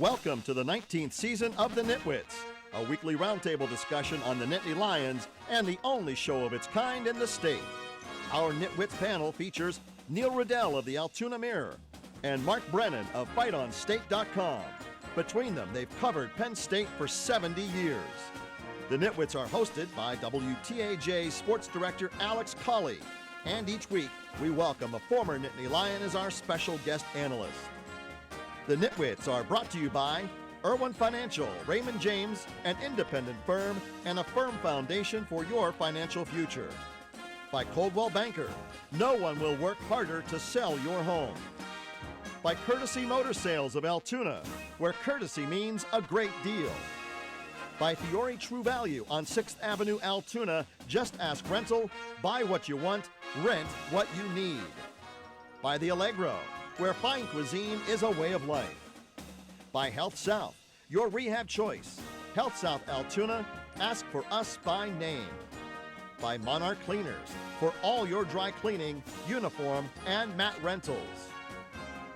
Welcome to the 19th season of the Nitwits, a weekly roundtable discussion on the Nittany Lions and the only show of its kind in the state. Our Nitwits panel features Neil Riddell of the Altoona Mirror and Mark Brennan of FightOnState.com. Between them, they've covered Penn State for 70 years. The Nitwits are hosted by WTAJ Sports Director Alex Colley, and each week we welcome a former Nittany Lion as our special guest analyst. The Nitwits are brought to you by Irwin Financial, Raymond James, an independent firm and a firm foundation for your financial future. By Coldwell Banker, no one will work harder to sell your home. By Courtesy Motor Sales of Altoona, where courtesy means a great deal. By Fiore True Value on 6th Avenue, Altoona, just ask rental, buy what you want, rent what you need. By The Allegro, where fine cuisine is a way of life. By Health South, your rehab choice. Health South Altoona, ask for us by name. By MONARCH Cleaners, for all your dry cleaning, uniform, and mat rentals.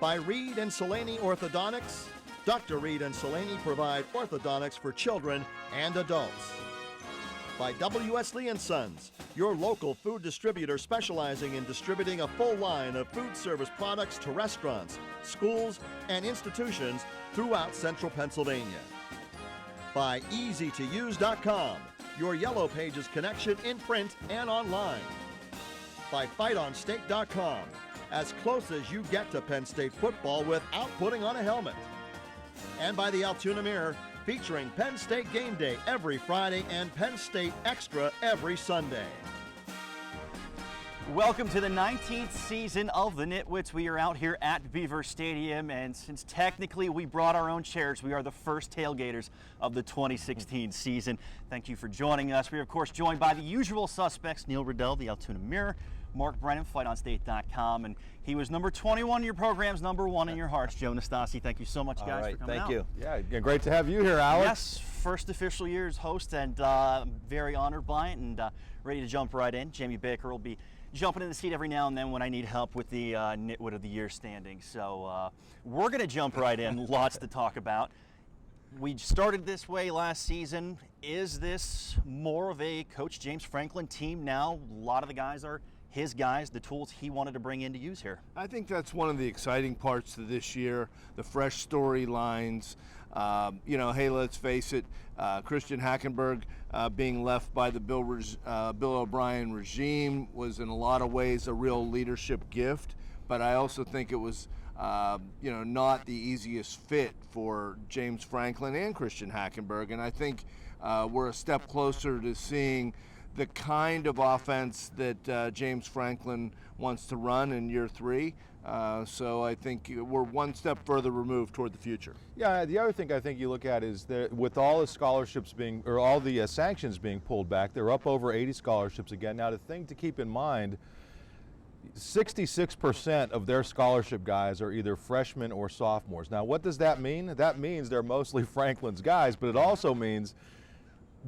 By Reed and Solani Orthodontics, Dr. Reed and Solani provide orthodontics for children and adults. By W.S. Lee & Sons, your local food distributor specializing in distributing a full line of food service products to restaurants, schools, and institutions throughout central Pennsylvania. By EasyToUse.com, your Yellow Pages connection in print and online. By FightOnState.com, as close as you get to Penn State football without putting on a helmet. And by the Altoona Mirror, featuring Penn State Game Day every Friday and Penn State Extra every Sunday. Welcome to the 19th season of the Nitwits. We are out here at Beaver Stadium, and since technically we brought our own chairs, we are the first tailgaters of the 2016 season. Thank you for joining us. We are, of course, joined by the usual suspects, Neil Riddell, the Altoona Mirror, Mark Brennan, FightOnState.com, and he was number 21 in your programs, number 1 in your hearts. Joe Nastasi, thank you so much, guys, for coming out. Thank you. Yeah, great to have you here, Alex. Yes, first official year as host, and very honored by it, and ready to jump right in. Jamie Baker will be jumping in the seat every now and then when I need help with the Nitwit of the Year standing. So we're going to jump right in. Lots to talk about. We started this way last season. Is this more of a Coach James Franklin team now? A lot of the guys are his guys, the tools he wanted to bring in to use here. I think that's one of the exciting parts to this year, the fresh storylines. Hey, let's face it, Christian Hackenberg being left by the Bill O'Brien regime was in a lot of ways a real leadership gift, but I also think it was not the easiest fit for James Franklin and Christian Hackenberg, and I think we're a step closer to seeing the kind of offense that James Franklin wants to run in year 3. So I think we're one step further removed toward the future. Yeah, the other thing I think you look at is that with all the scholarships or all the sanctions being pulled back, they're up over 80 scholarships again. Now, the thing to keep in mind, 66% of their scholarship guys are either freshmen or sophomores. Now, what does that mean? That means they're mostly Franklin's guys, but it also means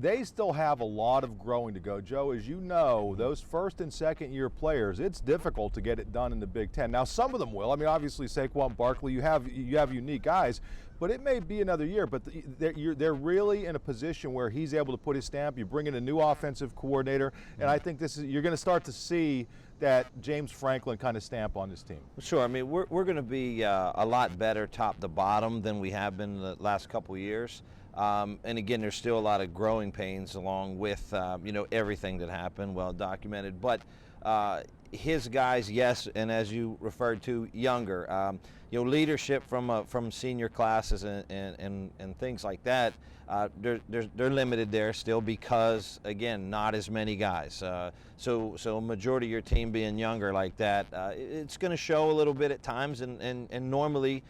they still have a lot of growing to go. Joe, as you know, those first and second year players, it's difficult to get it done in the Big Ten. Now, some of them will. I mean, obviously Saquon Barkley, you have unique guys, but it may be another year. But they're really in a position where he's able to put his stamp. You bring in a new offensive coordinator, and I think you're going to start to see that James Franklin kind of stamp on this team. Sure. I mean, we're going to be a lot better top to bottom than we have been the last couple of years. And again, there's still a lot of growing pains along with everything that happened, well documented. But his guys, yes, and as you referred to, younger. Leadership from senior classes and things like that. They're limited there still because, again, not as many guys. So a majority of your team being younger like that, it's going to show a little bit at times, and normally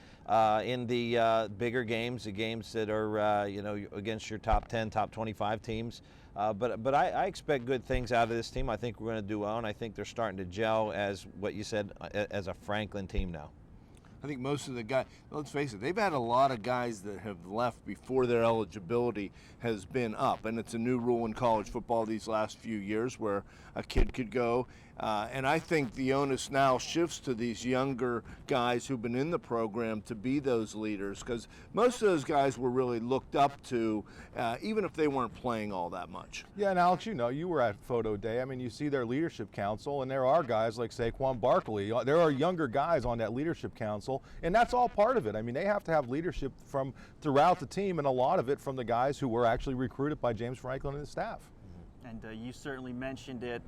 in the bigger games, the games that are against your top 10, top 25 teams. But I expect good things out of this team. I think we're going to do well, and I think they're starting to gel as what you said as a Franklin team now. I think most of the guys, let's face it, they've had a lot of guys that have left before their eligibility has been up. And it's a new rule in college football these last few years where a kid could go. And I think the onus now shifts to these younger guys who've been in the program to be those leaders, because most of those guys were really looked up to, even if they weren't playing all that much. Yeah, and Alex, you know, you were at Photo Day. I mean, you see their leadership council, and there are guys like Saquon Barkley. There are younger guys on that leadership council, and that's all part of it. I mean, they have to have leadership from throughout the team, and a lot of it from the guys who were actually recruited by James Franklin and his staff. And you certainly mentioned it.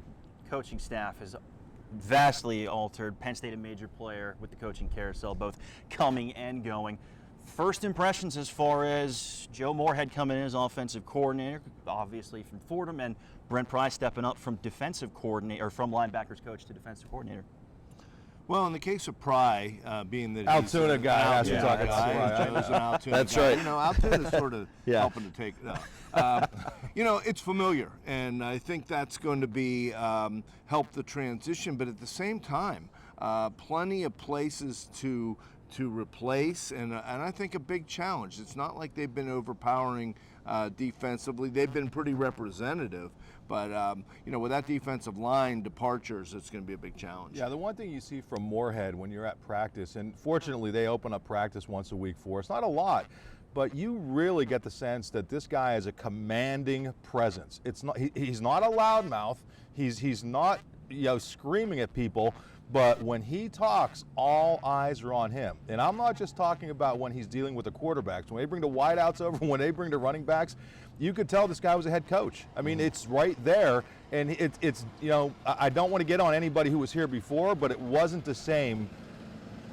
Coaching staff has vastly altered. Penn State a major player with the coaching carousel, both coming and going. First impressions as far as Joe Moorhead coming in as offensive coordinator, obviously from Fordham, and Brent Pry stepping up from defensive coordinator, or from linebackers coach to defensive coordinator. Well, in the case of Pry, being that Altoona guy has to talk about Pry. Joe's an Altoona That's guy. right. You know, Altoona's sort of Yeah. helping to take it up. You know, it's familiar, and I think that's going to be help the transition. But at the same time, plenty of places to replace, and I think a big challenge. It's not like they've been overpowering defensively. They've been pretty representative. But, you know, with that defensive line departures, it's going to be a big challenge. Yeah, the one thing you see from Moorhead when you're at practice, and fortunately they open up practice once a week for us, not a lot, but you really get the sense that this guy is a commanding presence. It's not, he's not a loudmouth, he's not, you know, screaming at people, but when he talks, all eyes are on him. And I'm not just talking about when he's dealing with the quarterbacks. When they bring the wideouts over, when they bring the running backs, you could tell this guy was a head coach. I mean, it's right there, and it's you know, I don't want to get on anybody who was here before, but it wasn't the same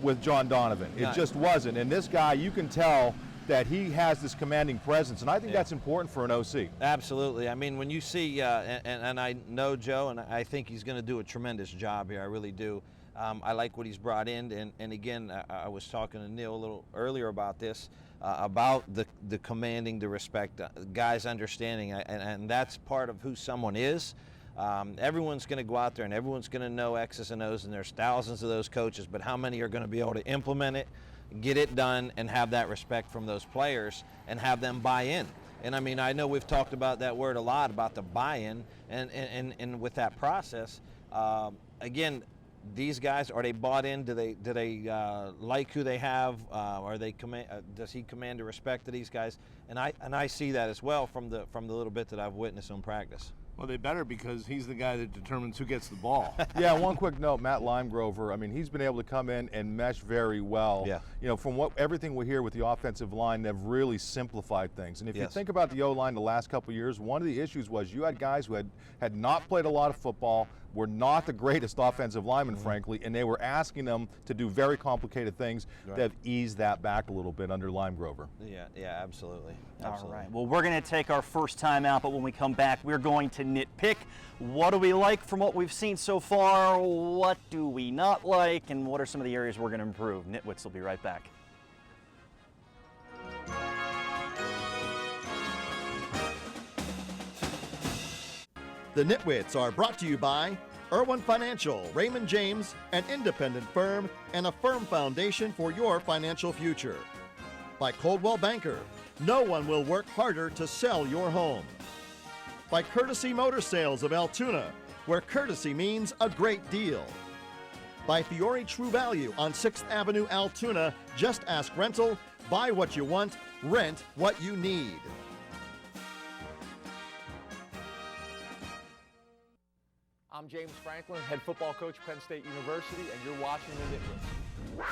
with John Donovan. It just wasn't. And this guy, you can tell that he has this commanding presence, and I think that's important for an OC. Absolutely. I mean, when you see, and I know Joe, and I think he's going to do a tremendous job here. I really do. I like what he's brought in, and again, I was talking to Neil a little earlier about this, about the commanding, the respect, guys understanding, and that's part of who someone is. Everyone's going to go out there and everyone's going to know X's and O's, and there's thousands of those coaches, but how many are going to be able to implement it, get it done, and have that respect from those players and have them buy in? And I mean, I know we've talked about that word a lot, about the buy-in, and with that process, again, these guys, are they bought in? Do they like who they have? Are they does he command the respect of these guys? And I see that as well from the little bit that I've witnessed in practice. Well, they better, because he's the guy that determines who gets the ball. Yeah, one quick note, Matt Limegrover, I mean, he's been able to come in and mesh very well. Yeah. You know, from everything we hear with the offensive line, they've really simplified things. And if you Yes. think about the O-line the last couple of years, one of the issues was you had guys who had not played a lot of football, were not the greatest offensive linemen, frankly, and they were asking them to do very complicated things. Right. They've eased that back a little bit under Limegrover. Yeah, absolutely. All right. Well, we're going to take our first time out, but when we come back, we're going to nitpick. What do we like from what we've seen so far? What do we not like? And what are some of the areas we're going to improve? Nitwits will be right back. The Nitwits are brought to you by Irwin Financial, Raymond James, an independent firm and a firm foundation for your financial future. By Coldwell Banker, no one will work harder to sell your home. By Courtesy Motor Sales of Altoona, where courtesy means a great deal. By Fiore True Value on 6th Avenue, Altoona, just ask rental, buy what you want, rent what you need. I'm James Franklin, head football coach, Penn State University, and you're watching the Nitwits.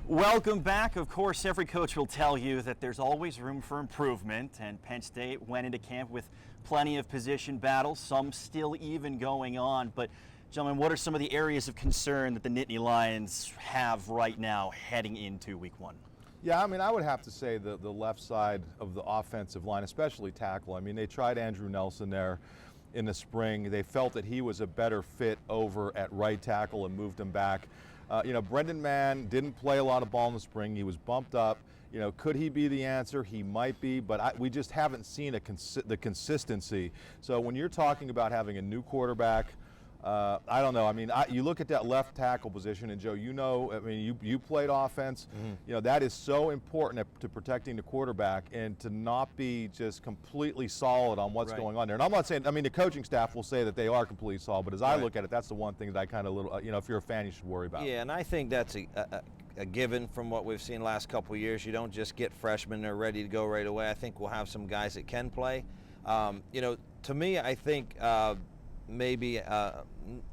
Welcome back. Of course, every coach will tell you that there's always room for improvement, and Penn State went into camp with plenty of position battles, some still even going on. But, gentlemen, what are some of the areas of concern that the Nittany Lions have right now heading into week one? Yeah, I mean, I would have to say the left side of the offensive line, especially tackle. I mean, they tried Andrew Nelson there in the spring. They felt that he was a better fit over at right tackle and moved him back. You know, Brendan Mann didn't play a lot of ball in the spring. He was bumped up. You know, could he be the answer? He might be, but we just haven't seen the consistency. So when you're talking about having a new quarterback, I don't know. I mean, you look at that left tackle position, and Joe, you know, I mean, you played offense. You know, that is so important to protecting the quarterback and to not be just completely solid on what's going on there. And I'm not saying, I mean, the coaching staff will say that they are completely solid, but as I look at it, that's the one thing that I kind of you know, if you're a fan, you should worry about. Yeah, and I think that's a given from what we've seen the last couple of years. You don't just get freshmen that are ready to go right away. I think we'll have some guys that can play. You know, to me, I think maybe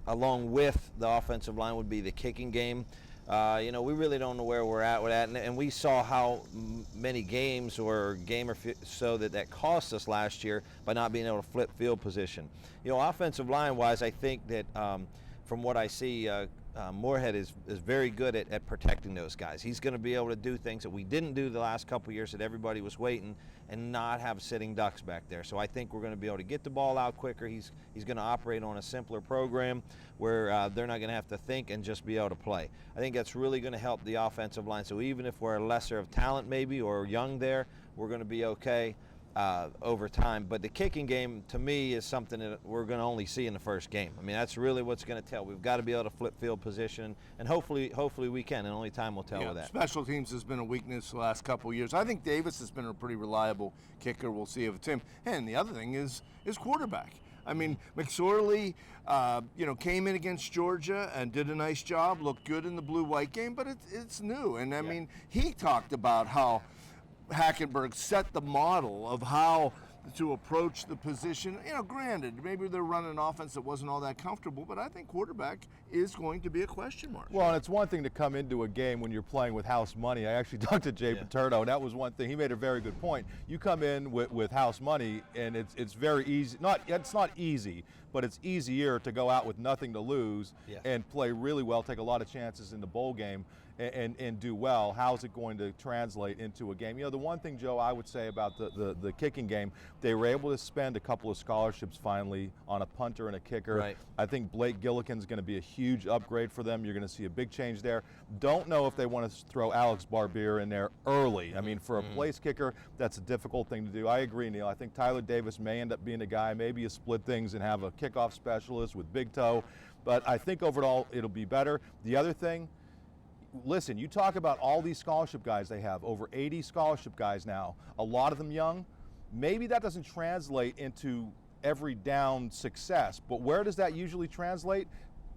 along with the offensive line would be the kicking game. You know, we really don't know where we're at with that, and we saw how many games or game or so that cost us last year by not being able to flip field position. You know, offensive line-wise, I think that from what I see, Moorhead is very good at protecting those guys. He's going to be able to do things that we didn't do the last couple of years that everybody was waiting, and not have sitting ducks back there. So I think we're going to be able to get the ball out quicker. He's going to operate on a simpler program where they're not going to have to think and just be able to play. I think that's really going to help the offensive line. So even if we're lesser of talent maybe or young there, we're going to be okay over time. But the kicking game, to me, is something that we're going to only see in the first game. I mean, that's really what's going to tell. We've got to be able to flip field position, and hopefully we can, and only time will tell with that. Special teams has been a weakness the last couple of years. I think Davis has been a pretty reliable kicker. We'll see if it's him. And the other thing is quarterback. I mean, McSorley, you know, came in against Georgia and did a nice job, looked good in the blue-white game, but it's new. And, I mean, he talked about how Hackenberg set the model of how to approach the position. You know, granted, maybe they're running an offense that wasn't all that comfortable, but I think quarterback is going to be a question mark. Well, and it's one thing to come into a game when you're playing with house money. I actually talked to Jay Paterno, and that was one thing. He made a very good point. You come in with house money, and it's very easy. It's not easy, but it's easier to go out with nothing to lose and play really well, take a lot of chances in the bowl game, and do well. How's it going to translate into a game? You know, the one thing, Joe, I would say about the kicking game, they were able to spend a couple of scholarships finally on a punter and a kicker. Right. I think Blake Gillikin's going to be a huge upgrade for them. You're going to see a big change there. Don't know if they want to throw Alex Barbier in there early. I mean, for a place kicker, that's a difficult thing to do. I agree, Neil. I think Tyler Davis may end up being a guy. Maybe you split things and have a kickoff specialist with Big Toe. But I think overall it'll be better. The other thing, listen, you talk about all these scholarship guys they have, over 80 scholarship guys now, a lot of them young. Maybe that doesn't translate into every down success, but where does that usually translate?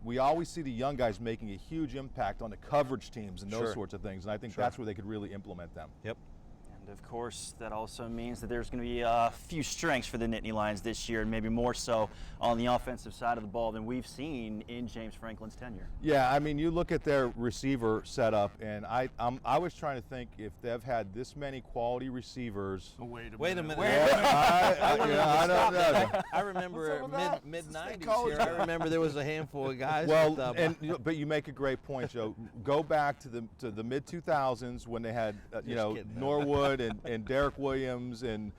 We always see the young guys making a huge impact on the coverage teams and those sorts of things, and I think that's where they could really implement them. Yep. And of course, that also means that there's going to be a few strengths for the Nittany Lions this year, and maybe more so on the offensive side of the ball than we've seen in James Franklin's tenure. Yeah, I mean, you look at their receiver setup, and I was trying to think if they've had this many quality receivers. Oh, wait a minute. I don't know. I remember mid-90s here. I remember there was a handful of guys. Well, but you make a great point, Joe. Go back to the mid-2000s when they had Norwood and Derek Williams and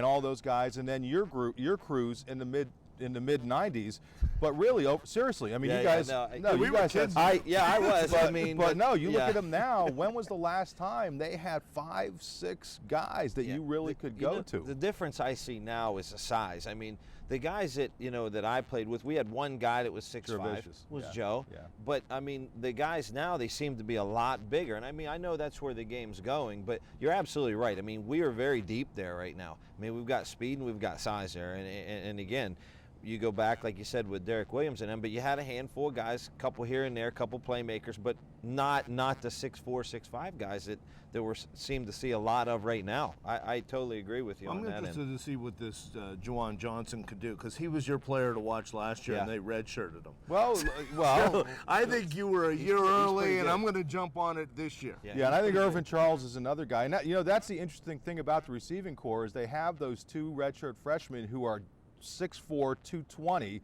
all those guys, and then your crews in the mid-90s. But really, seriously, I mean, you guys. You guys had. I was. But no, you look at them now. When was the last time they had 5, 6 guys that you really could go to? The difference I see now is the size. I mean, the guys that I played with, we had one guy that was 6'5", was Joe. Yeah. But I mean, the guys now, they seem to be a lot bigger. And I mean, I know that's where the game's going, but you're absolutely right. I mean, we are very deep there right now. I mean, we've got speed and we've got size there. And again, you go back, like you said, with Derek Williams and them, but you had a handful of guys, a couple here and there, a couple playmakers, but not the 6'4", 6'5" guys that seem to see a lot of right now. I totally agree with you on that. I'm interested to see what this Juwan Johnson could do, because he was your player to watch last year, and they redshirted him. Well, so I think you were a year early, and I'm going to jump on it this year. Yeah, and I think Irvin Charles is another guy. And that's the interesting thing about the receiving corps is they have those 2 redshirt freshmen who are 6'4", 220,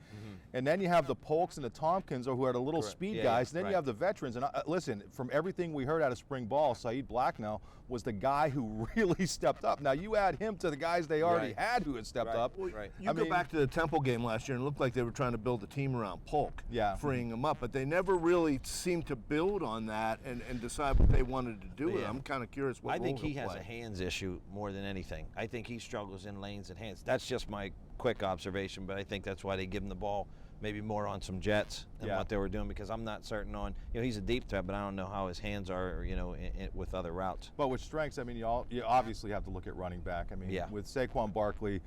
and then you have the Polks and the Tompkins, who are the little speed guys, and then you have the veterans. And listen, from everything we heard out of spring ball, Saeed Blacknell was the guy who really stepped up. Now you add him to the guys they already had who had stepped up. Well, you go back to the Temple game last year, and it looked like they were trying to build a team around Polk, freeing him up, but they never really seemed to build on that and decide what they wanted to do with it. I'm kind of curious what I think he has play. a hands issue more than anything. I think he struggles in lanes and hands. That's just my quick observation, but I think that's why they give him the ball maybe more on some jets than what they were doing, because I'm not certain on, he's a deep threat, but I don't know how his hands are, with other routes. But with strengths, I mean, you obviously have to look at running back. I mean, with Saquon Barkley,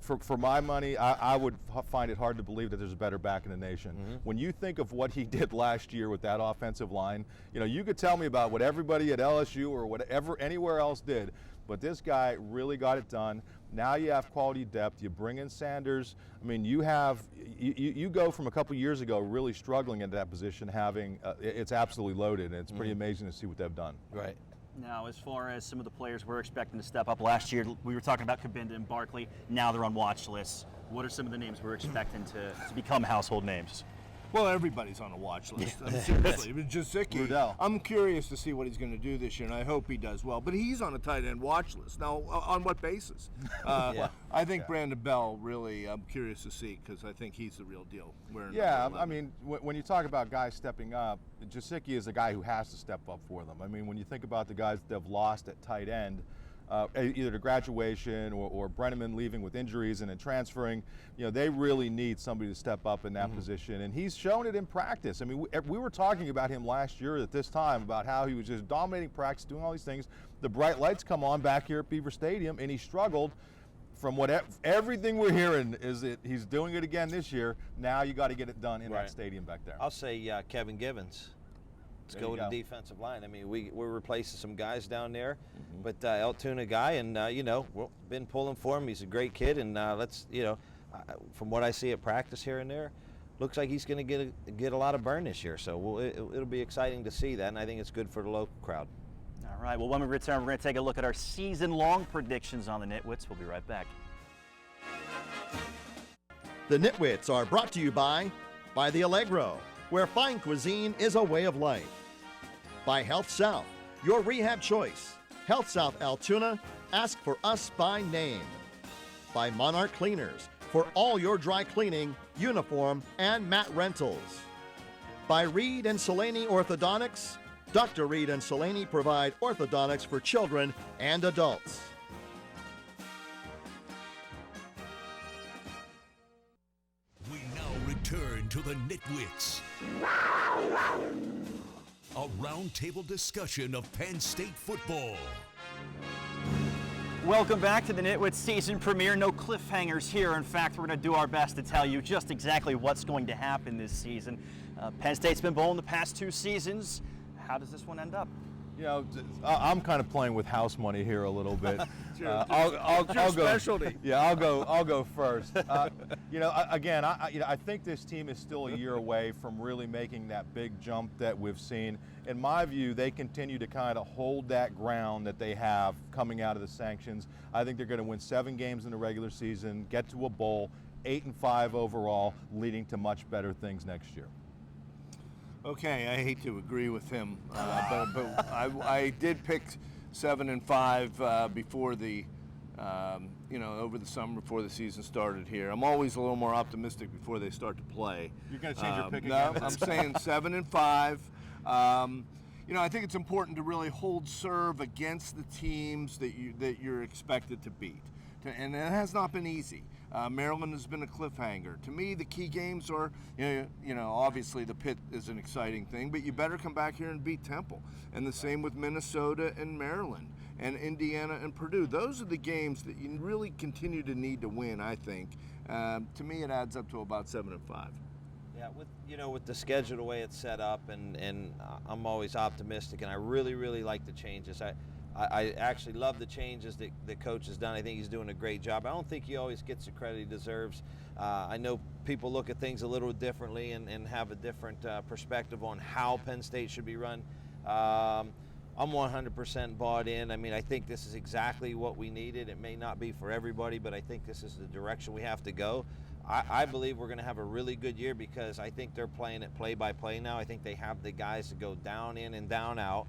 for my money, I would find it hard to believe that there's a better back in the nation. When you think of what he did last year with that offensive line, you could tell me about what everybody at LSU or whatever anywhere else did, but this guy really got it done. Now you have quality depth. You bring in Sanders. I mean, you go from a couple years ago really struggling at that position, having it's absolutely loaded, and it's pretty amazing to see what they've done. Right. Now, as far as some of the players we're expecting to step up last year, we were talking about Kabinda and Barkley. Now they're on watch lists. What are some of the names we're expecting to become household names? Well, everybody's on a watch list. I mean, seriously, Jasicki, I'm curious to see what he's going to do this year, and I hope he does well. But he's on a tight end watch list. Now, on what basis? I think Brandon Bell, really, I'm curious to see, because I think he's the real deal. I mean, when you talk about guys stepping up, Jasicki is a guy who has to step up for them. I mean, when you think about the guys that they've lost at tight end, either to graduation or Brenneman leaving with injuries and then transferring, they really need somebody to step up in that position. And he's shown it in practice. I mean, we were talking about him last year at this time, about how he was just dominating practice, doing all these things. The bright lights come on back here at Beaver Stadium, and he struggled. From everything we're hearing is that he's doing it again this year. Now you got to get it done in that stadium back there. I'll say Kevin Givens. Let's go with the defensive line. I mean, we're replacing some guys down there, but Altoona guy, and we've been pulling for him. He's a great kid, and from what I see at practice here and there, looks like he's going to get a lot of burn this year. So it'll be exciting to see that, and I think it's good for the local crowd. All right. Well, when we return, we're going to take a look at our season-long predictions on the Nitwits. We'll be right back. The Nitwits are brought to you by the Allegro, where fine cuisine is a way of life. By Health South, your rehab choice. Health South Altoona, ask for us by name. By MONARCH Cleaners, for all your dry cleaning, uniform, and mat rentals. By Reed and Solani Orthodontics, Dr. Reed and Solani provide orthodontics for children and adults. We now return to the Nitwits. A roundtable discussion of Penn State football. Welcome back to the Nitwits season premiere. No cliffhangers here. In fact, we're going to do our best to tell you just exactly what's going to happen this season. Penn State's been bowling the past 2 seasons. How does this one end up? I'm kind of playing with house money here a little bit. I'll go. Specialty. Yeah, I'll go first. Again, I think this team is still a year away from really making that big jump that we've seen. In my view, they continue to kind of hold that ground that they have coming out of the sanctions. I think they're going to win 7 games in the regular season, get to a bowl, 8-5 overall, leading to much better things next year. Okay, I hate to agree with him, but I did pick 7-5 before the, over the summer before the season started here. I'm always a little more optimistic before they start to play. You're going to change your pick no, again? I'm saying 7-5. I think it's important to really hold serve against the teams that you're expected to beat, and it has not been easy. Maryland has been a cliffhanger. To me, the key games are, obviously the Pitt is an exciting thing, but you better come back here and beat Temple. And the same with Minnesota and Maryland and Indiana and Purdue. Those are the games that you really continue to need to win, I think. To me, it adds up to about 7-5. Yeah, with the schedule the way it's set up, and I'm always optimistic, and I really, really like the changes. I actually love the changes that the coach has done. I think he's doing a great job. I don't think he always gets the credit he deserves. I know people look at things a little differently and have a different perspective on how Penn State should be run. I'm 100% bought in. I mean, I think this is exactly what we needed. It may not be for everybody, but I think this is the direction we have to go. I believe we're going to have a really good year because I think they're playing it play-by-play now. I think they have the guys to go down in and down out.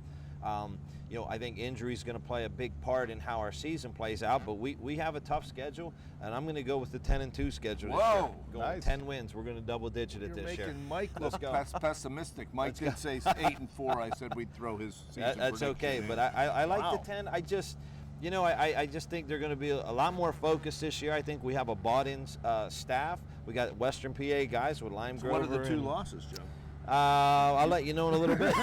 I think injury is going to play a big part in how our season plays out, but we have a tough schedule, and I'm going to go with the 10-2 schedule this year. Going nice. 10 wins. We're going to double-digit it this year. You're making Mike look pessimistic. Mike did say 8-4. I said we'd throw his season That's prediction okay, in. but I like the 10. You know, I just think they're going to be a lot more focused this year. I think we have a bought-in staff. We got Western PA guys with Lime So Grover. what are the two losses, Joe? I'll let you know in a little bit.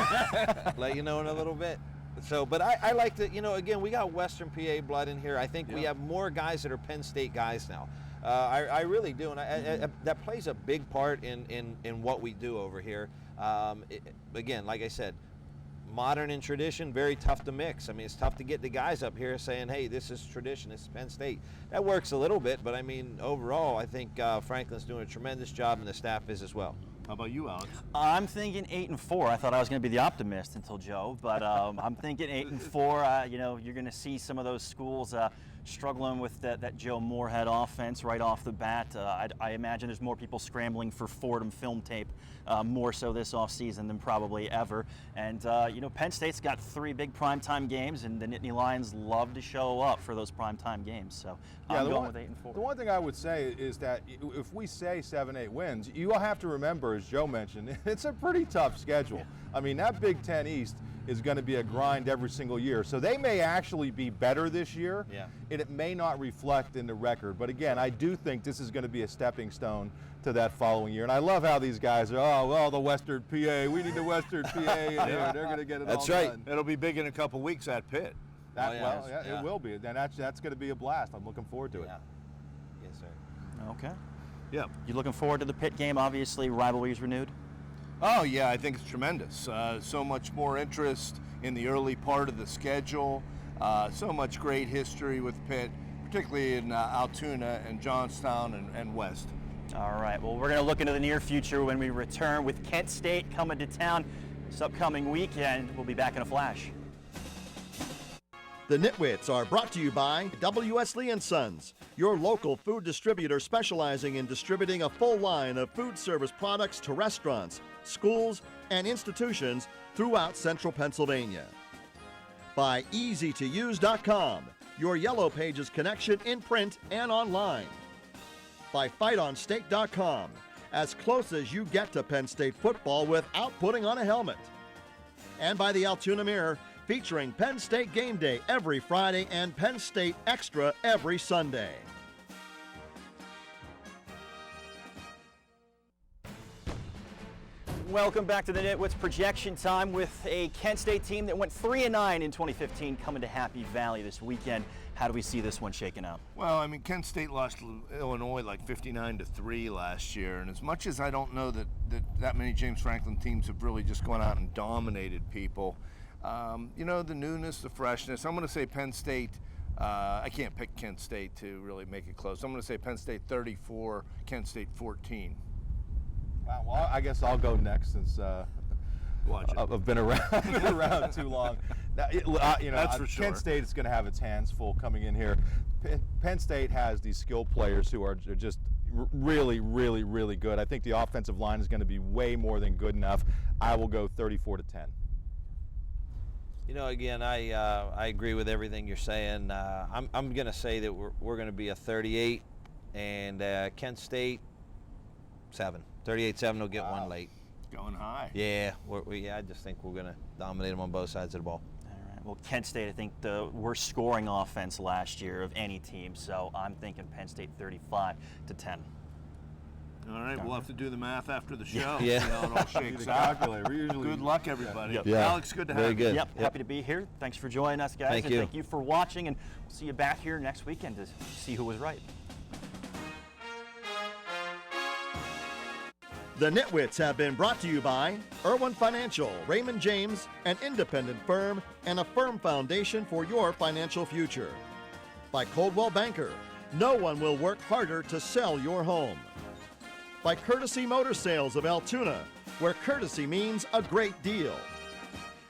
Let you know in a little bit. So, but I like to, you know, again, we got Western PA blood in here. I think we have more guys that are Penn State guys now. I really do, and that plays a big part in what we do over here. Again, like I said, modern and tradition, very tough to mix. I mean, it's tough to get the guys up here saying, hey, this is tradition, this is Penn State. That works a little bit, but I mean, overall, I think Franklin's doing a tremendous job, and the staff is as well. How about you, Alex? I'm thinking 8-4. I thought I was going to be the optimist until Joe, but I'm thinking 8-4. You know, you're going to see some of those schools struggling with that Joe Moorhead offense right off the bat. I imagine there's more people scrambling for Fordham film tape, more so this offseason than probably ever. And, you know, Penn State's got 3 big primetime games, and the Nittany Lions love to show up for those primetime games. So I'm going with 8-4. The one thing I would say is that if we say 7-8 wins, you will have to remember, as Joe mentioned, it's a pretty tough schedule. I mean, that Big Ten East is going to be a grind every single year. So they may actually be better this year, and it may not reflect in the record. But again, I do think this is going to be a stepping stone to that following year. And I love how these guys are, oh, well, the Western PA, we need the Western PA in here. They're going to get it all done. It'll be big in a couple weeks at Pitt. It will be. And that's going to be a blast. I'm looking forward to it. Yes, sir. Okay. Yeah. You looking forward to the Pitt game? Obviously, rivalries renewed. Oh, yeah, I think it's tremendous. So much more interest in the early part of the schedule. So much great history with Pitt, particularly in Altoona and Johnstown and West. All right, well, we're going to look into the near future when we return with Kent State coming to town this upcoming weekend. We'll be back in a flash. The Nitwits are brought to you by W. Wesley & Sons, your local food distributor specializing in distributing a full line of food service products to restaurants, schools, and institutions throughout central Pennsylvania. By EasyToUse.com, your Yellow Pages connection in print and online. By FightOnState.com, as close as you get to Penn State football without putting on a helmet. And by the Altoona Mirror, featuring Penn State Game Day every Friday and Penn State Extra every Sunday. Welcome back to the Nitwits projection time with a Kent State team that went 3-9 in 2015 coming to Happy Valley this weekend. How do we see this one shaking out? Well, I mean, Kent State lost to Illinois like 59-3 last year, and as much as I don't know that many James Franklin teams have really just gone out and dominated people, you know, the newness, the freshness. I'm going to say Penn State. I can't pick Kent State to really make it close. I'm going to say Penn State 34, Kent State 14. Wow, well, I guess I'll go next since I've been around too long. Now, you know, That's for sure. Kent State is going to have its hands full coming in here. Penn State has these skilled players who are just really, really, really good. I think the offensive line is going to be way more than good enough. I will go 34-10. You know, again, I agree with everything you're saying. I'm going to say that we're going to be a 38, and Kent State 7. 38-7 will get one late. Going high. Yeah, I just think we're going to dominate them on both sides of the ball. All right. Well, Kent State, I think the worst scoring offense last year of any team, so I'm thinking Penn State 35-10. All right, we'll have to do the math after the show. Yeah. See how it all shakes out. Good luck, everybody. Yeah. Alex, good to have Very you. good. Yep, happy to be here. Thanks for joining us, guys. Thank and you. Thank you for watching, and we'll see you back here next weekend to see who was right. The Nitwits have been brought to you by Irwin Financial, Raymond James, an independent firm and a firm foundation for your financial future. By Coldwell Banker, no one will work harder to sell your home. By Courtesy Motor Sales of Altoona, where courtesy means a great deal.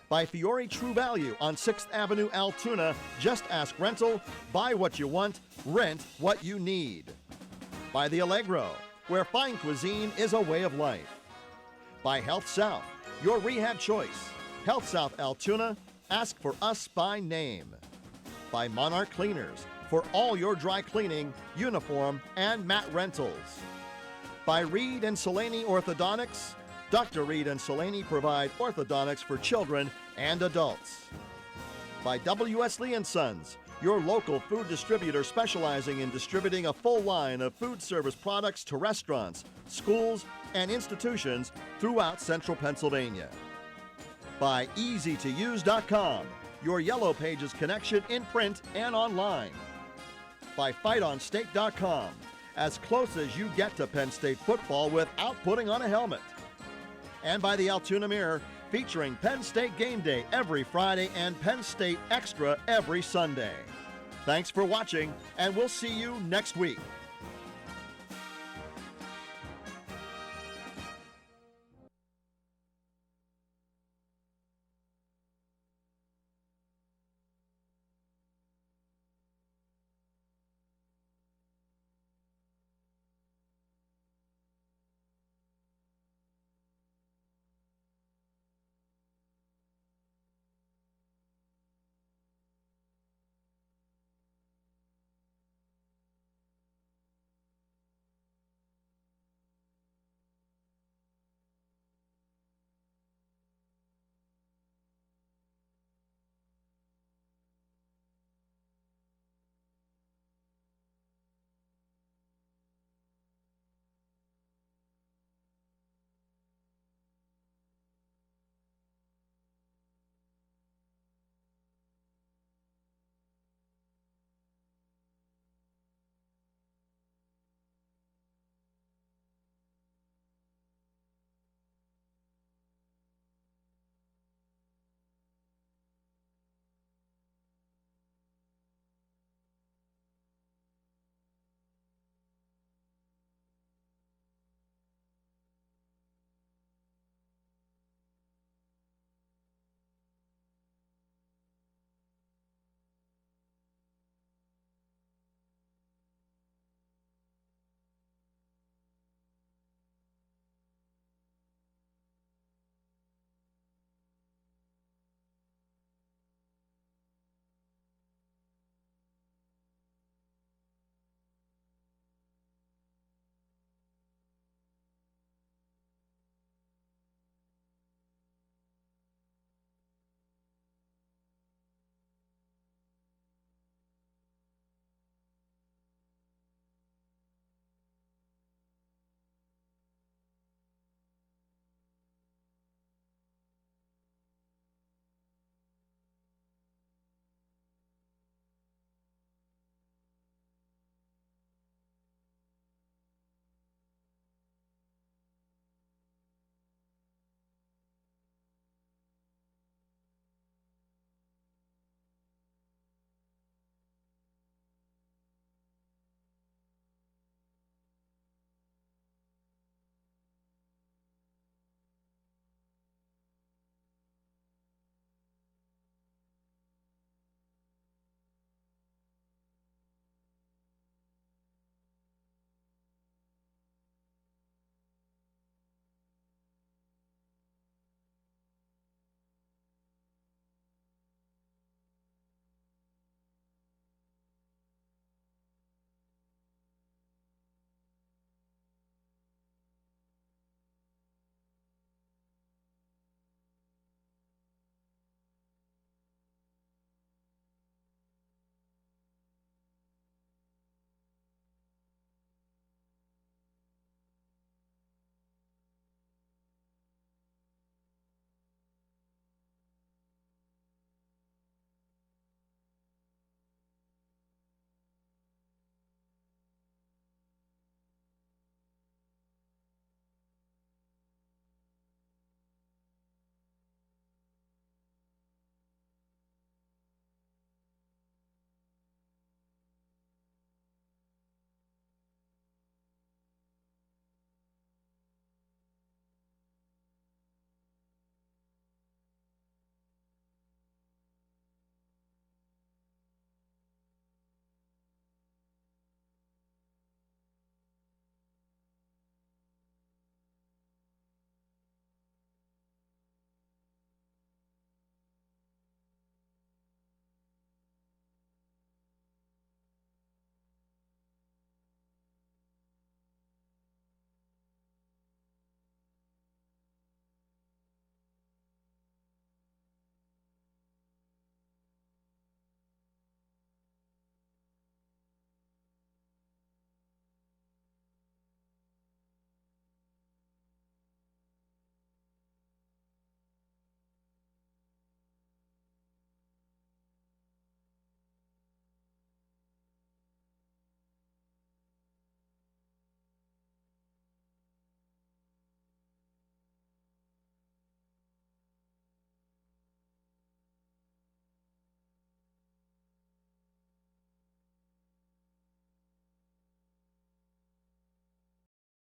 By Fiore True Value on 6th Avenue, Altoona, just ask rental, buy what you want, rent what you need. By The Allegro, where fine cuisine is a way of life. By Health South, your rehab choice. Health South Altoona, ask for us by name. By Monarch Cleaners, for all your dry cleaning, uniform, and mat rentals. By Reed and Solani Orthodontics, Dr. Reed and Solani provide orthodontics for children and adults. By W. Wesley & Sons, your local food distributor specializing in distributing a full line of food service products to restaurants, schools, and institutions throughout central Pennsylvania. By easytouse.com, your Yellow Pages connection in print and online. By fightonstake.com, as close as you get to Penn State football without putting on a helmet. And by the Altoona Mirror, featuring Penn State Game Day every Friday and Penn State Extra every Sunday. Thanks for watching, and we'll see you next week.